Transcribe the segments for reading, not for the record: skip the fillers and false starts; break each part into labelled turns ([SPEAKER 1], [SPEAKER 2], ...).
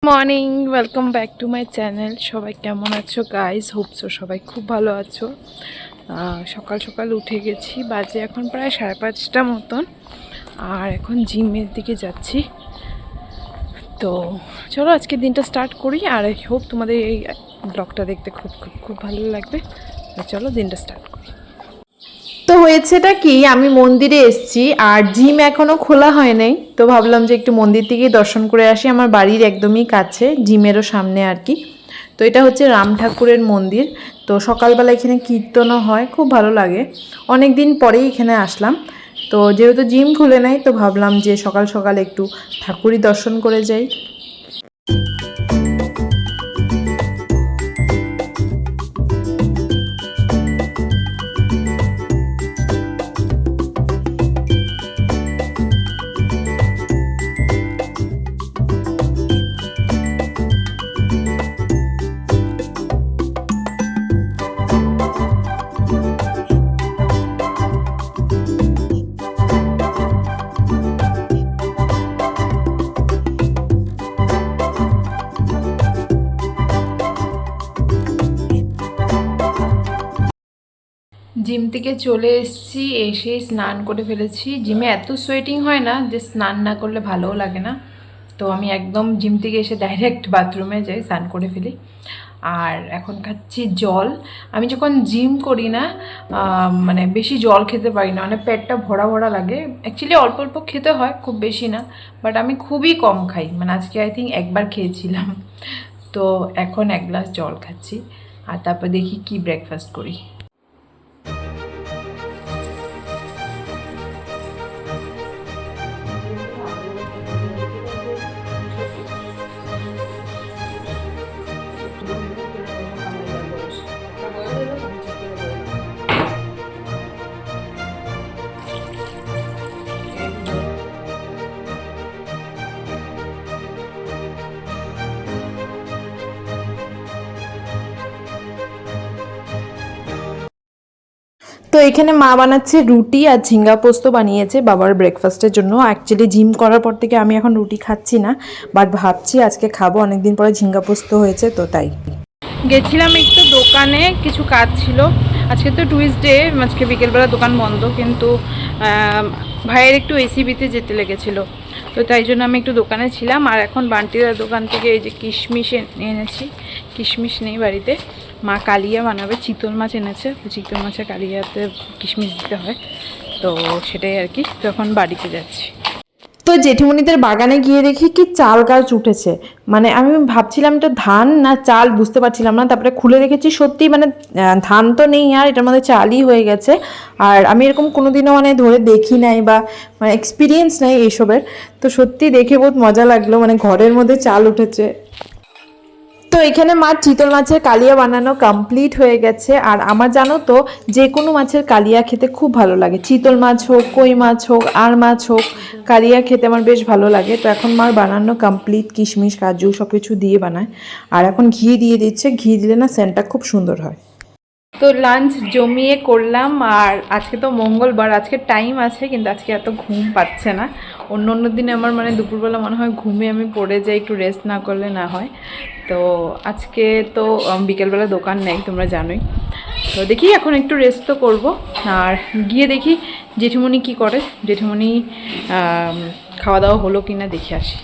[SPEAKER 1] Morning, welcome back to my channel. সবাই কেমন আছো গাইজ? হোপসো সবাই খুব ভালো আছো। সকাল সকাল উঠে গেছি, বাজে এখন প্রায় 5:30 মতন, আর এখন জিমের দিকে যাচ্ছি। তো চলো আজকে দিনটা স্টার্ট করি, আর আই হোপ তোমাদের এই ব্লগটা দেখতে খুব খুব খুব ভালো লাগবে। চলো দিনটা স্টার্ট করি।
[SPEAKER 2] তো হয়েছেটা কি, আমি মন্দিরে এসেছি আর জিম এখনো খোলা হয় নাই, তো ভাবলাম যে একটু মন্দির থেকে দর্শন করে আসি। আমার বাড়ির একদমই কাছে, জিমেরও সামনে আর কি। তো এটা হচ্ছে রাম ঠাকুরের মন্দির। তো সকালবেলা এখানে কীর্তনও হয়, খুব ভালো লাগে। অনেক দিন পরেই এখানে আসলাম। তো যেহেতু জিম খুলে নাই, তো ভাবলাম যে সকাল সকাল একটু ঠাকুরই দর্শন করে যাই।
[SPEAKER 1] জিম থেকে চলে এসেছি, এসেই স্নান করে ফেলেছি। জিমে এত সোয়েটিং হয় না যে স্নান না করলে ভালোও লাগে না। তো আমি একদম জিম থেকে এসে ডাইরেক্ট বাথরুমে যাই, স্নান করে ফেলি। আর এখন খাচ্ছি জল। আমি যখন জিম করি না, মানে বেশি জল খেতে পারি না, মানে পেটটা ভরা ভরা লাগে। অ্যাকচুয়ালি অল্প অল্প খেতে হয়, খুব বেশি না, বাট আমি খুবই কম খাই। মানে আজকে আই থিঙ্ক একবার খেয়েছিলাম। তো এখন 1 গ্লাস জল খাচ্ছি, আর তারপর দেখি কি ব্রেকফাস্ট করি।
[SPEAKER 2] তো এখানে মা বানাচ্ছে রুটি আর ঝিঙ্গা পোস্ত বানিয়েছে বাবার ব্রেকফাস্টের জন্য। অ্যাকচুয়ালি জিম করার পর থেকে আমি এখন রুটি খাচ্ছি না, বাট ভাবছি আজকে খাবো, অনেকদিন পরে ঝিঙ্গা পোস্ত হয়েছে তো তাই।
[SPEAKER 1] গেছিলাম একটু দোকানে, কিছু কাজ ছিল। আজকে তো টুইসডে, আজকে বিকেলবেলা দোকান বন্ধ, কিন্তু ভাইয়ের একটু এসিবিতে যেতে লেগেছিলো, তো তাই জন্য আমি একটু দোকানে ছিলাম। আর এখন বান্টিদার দোকান থেকে এই যে কিশমিশ এনেছি। কিশমিশ নেই বাড়িতে, মা কালিয়া বানাবে, চিতল মাছ এনেছে, তো চিতল মাছের কালিয়াতে কিশমিশ দিতে হয়, তো সেটাই আর কি। তো এখন বাড়িতে যাচ্ছি।
[SPEAKER 2] তো জেঠিমণিদের বাগানে গিয়ে দেখি কি চাল গাছ উঠেছে। মানে আমি ভাবছিলাম এটা ধান না চাল, বুঝতে পারছিলাম না। তারপরে খুলে দেখেছি সত্যি মানে ধান তো নেই, আর এটার মধ্যে চালই হয়ে গেছে। আর আমি এরকম কোনোদিনও মানে ধরে দেখি নাই বা মানে এক্সপিরিয়েন্স নাই এইসবের। তো সত্যি দেখে বহুত মজা লাগলো, মানে ঘরের মধ্যে চাল উঠেছে। তো এখানে মা চিতল মাছের কালিয়া বানানো কমপ্লিট হয়ে গেছে। আর আমার জানো তো যে কোনো মাছের কালিয়া খেতে খুব ভালো লাগে, চিতল মাছ হোক, কই মাছ হোক, আর মাছ হোক, কালিয়া খেতে আমার বেশ ভালো লাগে। তো এখন মার বানানো কমপ্লিট, কিশমিশ কাজু সব কিছু দিয়ে বানায়। আর এখন ঘি দিয়ে দিচ্ছে, ঘি দিলে না সেন্টটা খুব সুন্দর হয়।
[SPEAKER 1] তো লাঞ্চ জমিয়ে করলাম। আর আজকে তো মঙ্গলবার, আজকে টাইম আছে, কিন্তু আজকে এত ঘুম পাচ্ছে না। অন্য অন্য দিনে আমার মানে দুপুরবেলা মনে হয় ঘুমে আমি পড়ে যাই, একটু রেস্ট না করলে না হয়। তো আজকে তো বিকেলবেলা দোকান নেই, তোমরা জানোই। তো দেখি এখন একটু রেস্ট তো করবো, আর গিয়ে দেখি জেঠিমণি কি করে, জেঠিমণি খাওয়া দাওয়া হলো কি না দেখে আসি।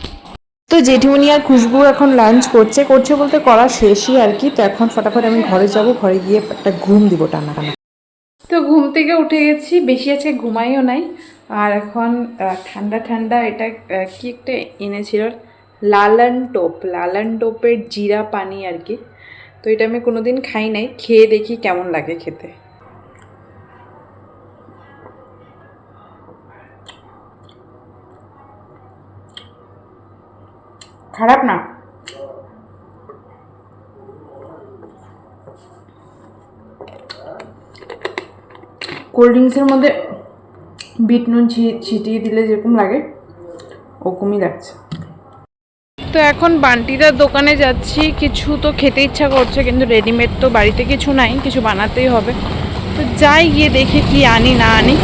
[SPEAKER 2] তো জেঠিমণি আর খুশবু এখন লাঞ্চ করছে করছে বলতে করা শেষই আর কি। তো এখন ফটাফট আমি ঘরে যাব, ঘরে গিয়ে একটা ঘুম দিব টানা টানা।
[SPEAKER 1] তো ঘুম থেকে উঠে গেছি, বেশি আজকে ঘুমাইও নাই। আর এখন ঠান্ডা ঠান্ডা এটা কি একটা এনেছিল, লালন টোপের জিরা পানি আর কি। তো এটা আমি কোনোদিন খাই নাই, খেয়ে দেখি কেমন লাগে খেতে। খারাপ না। কোল্ড ড্রিঙ্কসের মধ্যে বিট নুন ছিটিয়ে দিলে যেরকম লাগে ওরকমই লাগছে। তো এখন বান্টিদার দোকানে যাচ্ছি, কিছু তো খেতে ইচ্ছা করছে, কিন্তু রেডিমেড তো বাড়িতে কিছু নাই, কিছু বানাতেই হবে। তো যাই, গিয়ে দেখে কি আনি না আনি।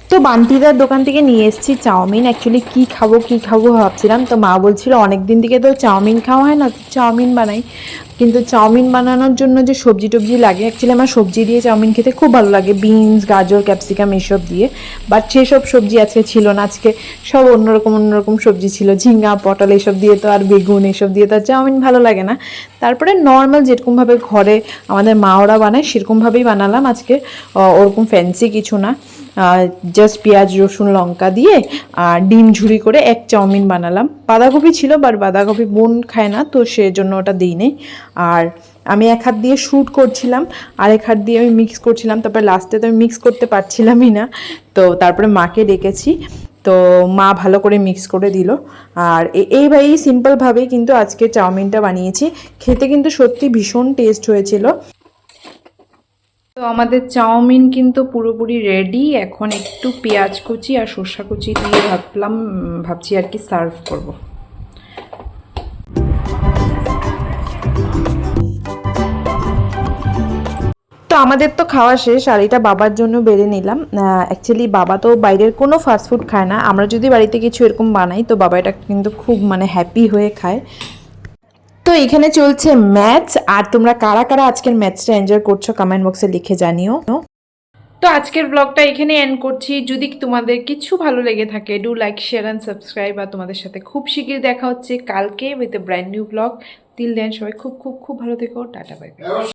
[SPEAKER 2] তো বান্টিদার দোকান থেকে নিয়ে এসেছি চাউমিন। অ্যাকচুয়ালি কী খাবো ভাবছিলাম, তো মা বলছিল অনেক দিন থেকে তো চাউমিন খাওয়া হয় না, চাউমিন বানাই। কিন্তু চাউমিন বানানোর জন্য যে সবজি টবজি লাগে, অ্যাকচুয়ালি আমার সবজি দিয়ে চাউমিন খেতে খুব ভালো লাগে, বিনস, গাজর, ক্যাপসিকাম এসব দিয়ে। বাট সেসব সবজি আজকে ছিল না, আজকে সব অন্যরকম সবজি ছিল, ঝিঙ্গা, পটল এসব দিয়ে তো আর বেগুন এসব দিয়ে তো আর চাউমিন ভালো লাগে না। তারপরে নর্মাল যেরকমভাবে ঘরে আমাদের মা ওরা বানায় সেরকমভাবেই বানালাম আজকে, ওরকম ফ্যান্সি কিছু না। জাস্ট পেঁয়াজ, রসুন, লঙ্কা দিয়ে আর ডিম ঝুরি করে এক চাউমিন বানালাম। বাঁধাকপি ছিল, বাট বাঁধাকপি বোন খায় না, তো সেজন্য ওটা দিইনি। আর আমি এক হাত দিয়ে শ্যুট করছিলাম, আর এক হাত দিয়ে আমি মিক্স করছিলাম। তারপরে লাস্টে তো আমি মিক্স করতে পারছিলামই না, তো তারপরে মাকে ডেকেছি, তো মা ভালো করে মিক্স করে দিল। আর এই সিম্পলভাবেই কিন্তু আজকে চাউমিনটা বানিয়েছি। খেতে কিন্তু সত্যি ভীষণ টেস্ট হয়েছিল।
[SPEAKER 1] তো আমাদের চাউমিন কিন্তু পুরোপুরি রেডি। এখন একটু পেঁয়াজ কুচি আর সর্ষা কুচি দিয়ে ভাবছি আর কি সার্ভ করব।
[SPEAKER 2] তো আমাদের তো খাওয়া শেষ, আর এটা বাবার জন্য বেড়ে নিলাম। অ্যাকচুয়ালি বাবা তো বাইরের কোনো ফাস্টফুড খায় না, আমরা যদি বাড়িতে কিছু এরকম বানাই তো বাবা এটা কিন্তু খুব মানে হ্যাপি হয়ে খায়। তো এখানে চলছে ম্যাচ, আর তোমরা কারা কারা আজকের ম্যাচটা এনজয় করছো কমেন্ট বক্সে লিখে জানিও।
[SPEAKER 1] তো আজকের ব্লগটা এখানে এন্ড করছি। যদি তোমাদের কিছু ভালো লেগে থাকে, do like, share and subscribe. আর তোমাদের সাথে খুব শিগগির দেখা হচ্ছে কালকে with a brand new blog. Till then সবাই খুব খুব খুব ভালো থেকো। Tata, bye by.